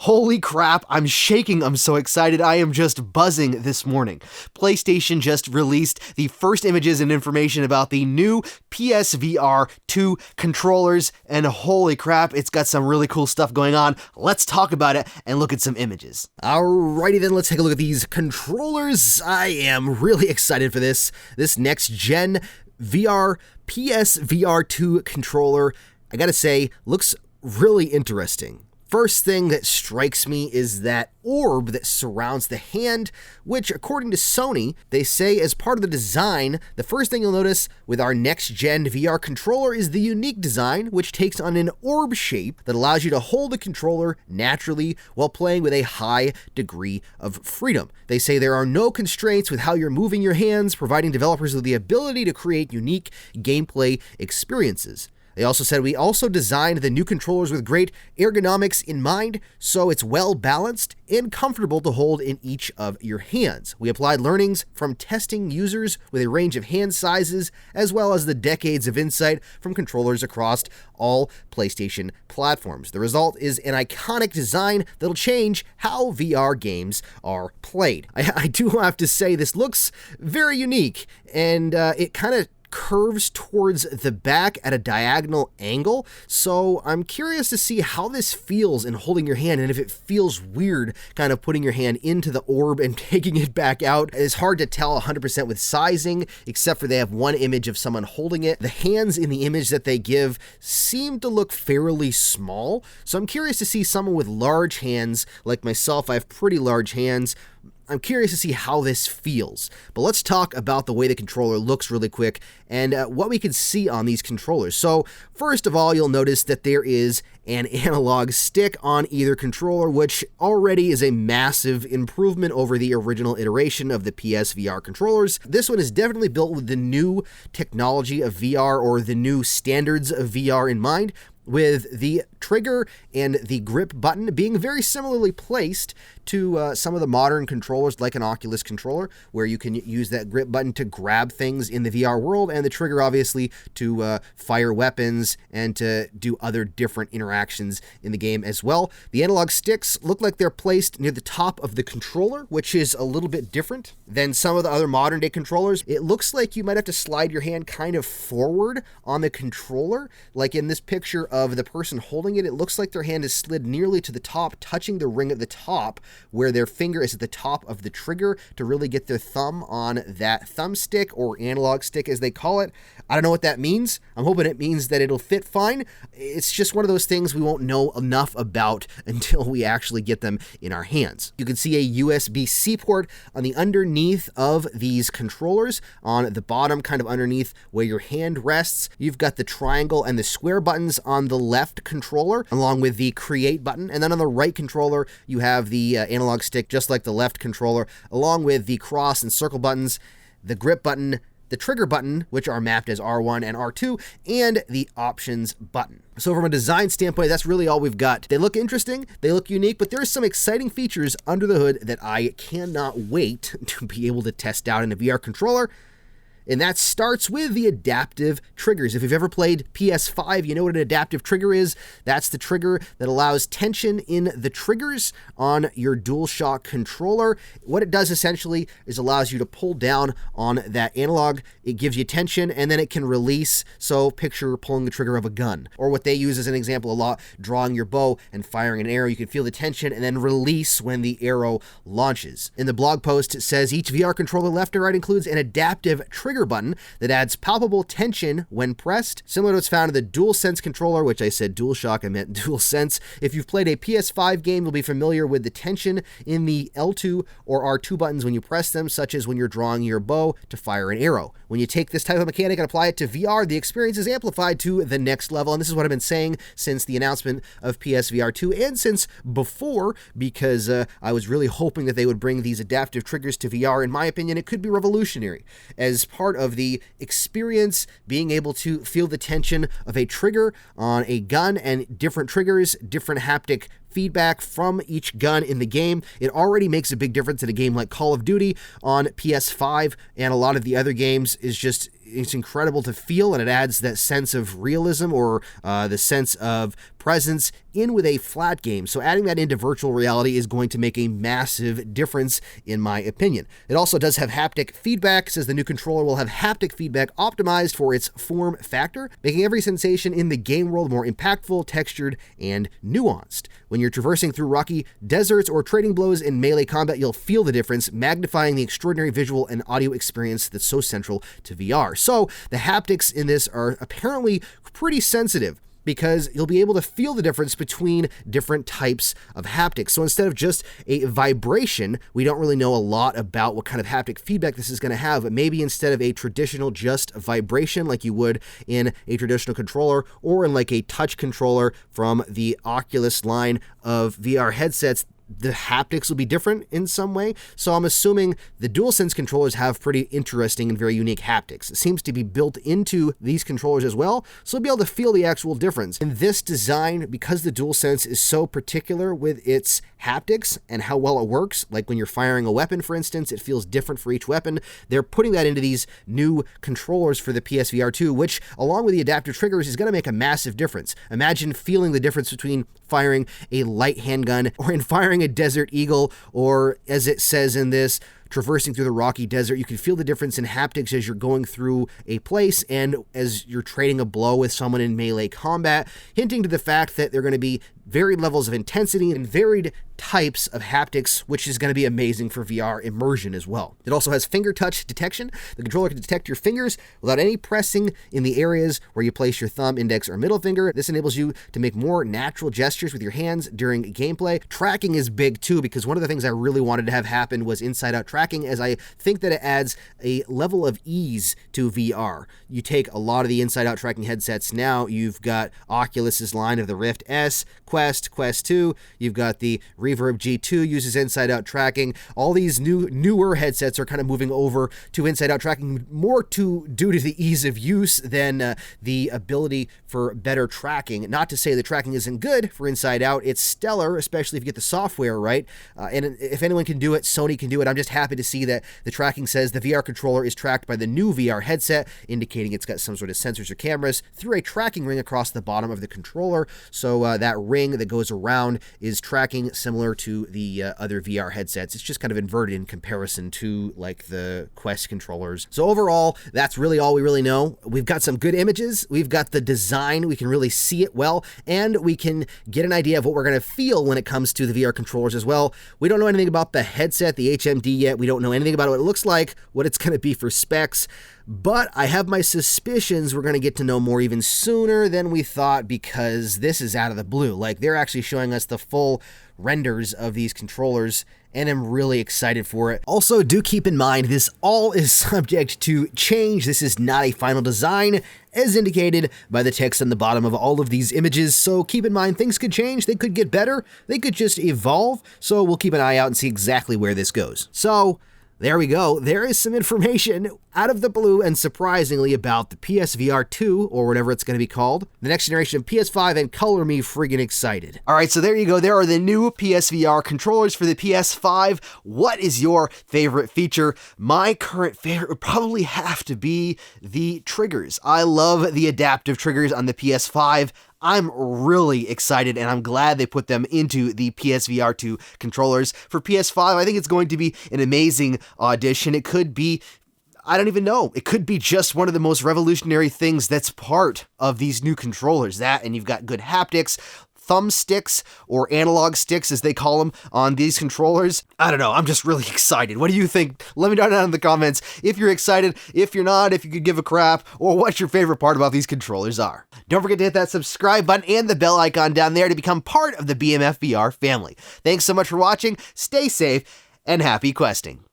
Holy crap, I'm shaking, I'm so excited, I am just buzzing this morning. PlayStation just released the first images and information about the new PSVR 2 controllers, and holy crap, it's got some really cool stuff going on. Let's talk about it and look at some images. Alrighty then, let's take a look at these controllers. I am really excited for this next gen VR PSVR 2 controller. I gotta say, looks really interesting. First thing that strikes me is that orb that surrounds the hand, which according to Sony, they say as part of the design, the first thing you'll notice with our next-gen VR controller is the unique design, which takes on an orb shape that allows you to hold the controller naturally while playing with a high degree of freedom. They say there are no constraints with how you're moving your hands, providing developers with the ability to create unique gameplay experiences. They also said, we also designed the new controllers with great ergonomics in mind, so it's well balanced and comfortable to hold in each of your hands. We applied learnings from testing users with a range of hand sizes, as well as the decades of insight from controllers across all PlayStation platforms. The result is an iconic design that'll change how VR games are played. I do have to say, this looks very unique, and it kind of curves towards the back at a diagonal angle, so I'm curious to see how this feels in holding your hand, and if it feels weird kind of putting your hand into the orb and taking it back out. It's hard to tell 100% with sizing, except for they have one image of someone holding it. The hands in the image that they give seem to look fairly small, so I'm curious to see someone with large hands like myself. I have pretty large hands. I'm curious to see how this feels, but let's talk about the way the controller looks really quick and what we can see on these controllers. So first of all, you'll notice that there is an analog stick on either controller, which already is a massive improvement over the original iteration of the PSVR controllers. This one is definitely built with the new technology of VR, or the new standards of VR in mind, with the trigger and the grip button being very similarly placed to some of the modern controllers, like an Oculus controller, where you can use that grip button to grab things in the VR world, and the trigger obviously to fire weapons and to do other different interactions in the game as well. The analog sticks look like they're placed near the top of the controller, which is a little bit different than some of the other modern day controllers. It looks like you might have to slide your hand kind of forward on the controller, like in this picture of the person holding it. It looks like their hand is slid nearly to the top, touching the ring at the top, where their finger is at the top of the trigger to really get their thumb on that thumbstick, or analog stick as they call it. I don't know what that means. I'm hoping it means that it'll fit fine. It's just one of those things we won't know enough about until we actually get them in our hands. You can see a USB-C port on the underneath of these controllers. On the bottom, kind of underneath where your hand rests, you've got the triangle and the square buttons on the left controller, along with the create button. And then on the right controller, you have the analog stick, just like the left controller, along with the cross and circle buttons, the grip button, the trigger button, which are mapped as R1 and R2, and the options button. So from a design standpoint, that's really all we've got. They look interesting, they look unique, but there's some exciting features under the hood that I cannot wait to be able to test out in a VR controller. And that starts with the adaptive triggers. If you've ever played PS5, you know what an adaptive trigger is. That's the trigger that allows tension in the triggers on your DualShock controller. What it does essentially is allows you to pull down on that analog. It gives you tension, and then it can release. So picture pulling the trigger of a gun. Or what they use as an example a lot, drawing your bow and firing an arrow. You can feel the tension and then release when the arrow launches. In the blog post, it says each VR controller left or right includes an adaptive trigger button that adds palpable tension when pressed, similar to what's found in the DualSense controller, which I said DualShock, I meant DualSense. If you've played a PS5 game, you'll be familiar with the tension in the L2 or R2 buttons when you press them, such as when you're drawing your bow to fire an arrow. When you take this type of mechanic and apply it to VR, the experience is amplified to the next level, and this is what I've been saying since the announcement of PSVR 2 and since before, because I was really hoping that they would bring these adaptive triggers to VR. In my opinion, it could be revolutionary as part of the experience, being able to feel the tension of a trigger on a gun and different triggers, different haptic feedback from each gun in the game. It already makes a big difference in a game like Call of Duty on PS5, and a lot of the other games is just it's incredible to feel, and it adds that sense of realism or the sense of presence in with a flat game. So adding that into virtual reality is going to make a massive difference, in my opinion. It also does have haptic feedback. It says the new controller will have haptic feedback optimized for its form factor, making every sensation in the game world more impactful, textured, and nuanced. When you're traversing through rocky deserts or trading blows in melee combat, you'll feel the difference, magnifying the extraordinary visual and audio experience that's so central to VR. So the haptics in this are apparently pretty sensitive, because you'll be able to feel the difference between different types of haptics. So instead of just a vibration, we don't really know a lot about what kind of haptic feedback this is going to have, but maybe instead of a traditional just vibration like you would in a traditional controller or in like a touch controller from the Oculus line of VR headsets, the haptics will be different in some way. So I'm assuming the DualSense controllers have pretty interesting and very unique haptics. It seems to be built into these controllers as well, so you'll be able to feel the actual difference. In this design, because the DualSense is so particular with its haptics and how well it works, like when you're firing a weapon, for instance, it feels different for each weapon. They're putting that into these new controllers for the PSVR 2, which, along with the adaptive triggers, is going to make a massive difference. Imagine feeling the difference between firing a light handgun or in firing a Desert Eagle, or as it says in this, traversing through the rocky desert. You can feel the difference in haptics as you're going through a place and as you're trading a blow with someone in melee combat, hinting to the fact that there are going to be varied levels of intensity and varied types of haptics, which is going to be amazing for VR immersion as well. It also has finger touch detection. The controller can detect your fingers without any pressing in the areas where you place your thumb, index, or middle finger. This enables you to make more natural gestures with your hands during gameplay. Tracking is big too, because one of the things I really wanted to have happen was inside-out tracking, as I think that it adds a level of ease to VR. You take a lot of the inside-out tracking headsets now. You've got Oculus's line of the Rift S, Quest 2, you've got the Reverb G2 uses inside-out tracking. All these newer headsets are kind of moving over to inside-out tracking more due to the ease of use than the ability for better tracking. Not to say the tracking isn't good for inside-out, it's stellar, especially if you get the software right. And if anyone can do it, Sony can do it. I'm just happy to see that the tracking says the VR controller is tracked by the new VR headset, indicating it's got some sort of sensors or cameras through a tracking ring across the bottom of the controller. So that ring that goes around is tracking similar to the other VR headsets. It's just kind of inverted in comparison to like the Quest controllers. So overall, that's really all we really know. We've got some good images, we've got the design, we can really see it well, and we can get an idea of what we're going to feel when it comes to the VR controllers as well. We don't know anything about the headset, the HMD yet. We don't know anything about what it looks like, what it's going to be for specs. But I have my suspicions we're going to get to know more even sooner than we thought, because this is out of the blue. Like, they're actually showing us the full renders of these controllers, and I'm really excited for it. Also, do keep in mind, this all is subject to change. This is not a final design, as indicated by the text on the bottom of all of these images. So keep in mind, things could change, they could get better, they could just evolve. So we'll keep an eye out and see exactly where this goes. So there we go. There is some information out of the blue and surprisingly about the PSVR 2, or whatever it's going to be called, the next generation of PS5, and color me friggin' excited. All right, so there you go. There are the new PSVR controllers for the PS5. What is your favorite feature? My current favorite would probably have to be the triggers. I love the adaptive triggers on the PS5. I'm really excited, and I'm glad they put them into the PSVR 2 controllers. For PS5, I think it's going to be an amazing addition. It could be, I don't even know, it could be just one of the most revolutionary things that's part of these new controllers. That, and you've got good haptics, thumbsticks, or analog sticks as they call them on these controllers. I don't know, I'm just really excited. What do you think? Let me know down in the comments if you're excited, if you're not, if you could give a crap, or what your favorite part about these controllers are. Don't forget to hit that subscribe button and the bell icon down there to become part of the BMF VR family. Thanks so much for watching, stay safe, and happy questing.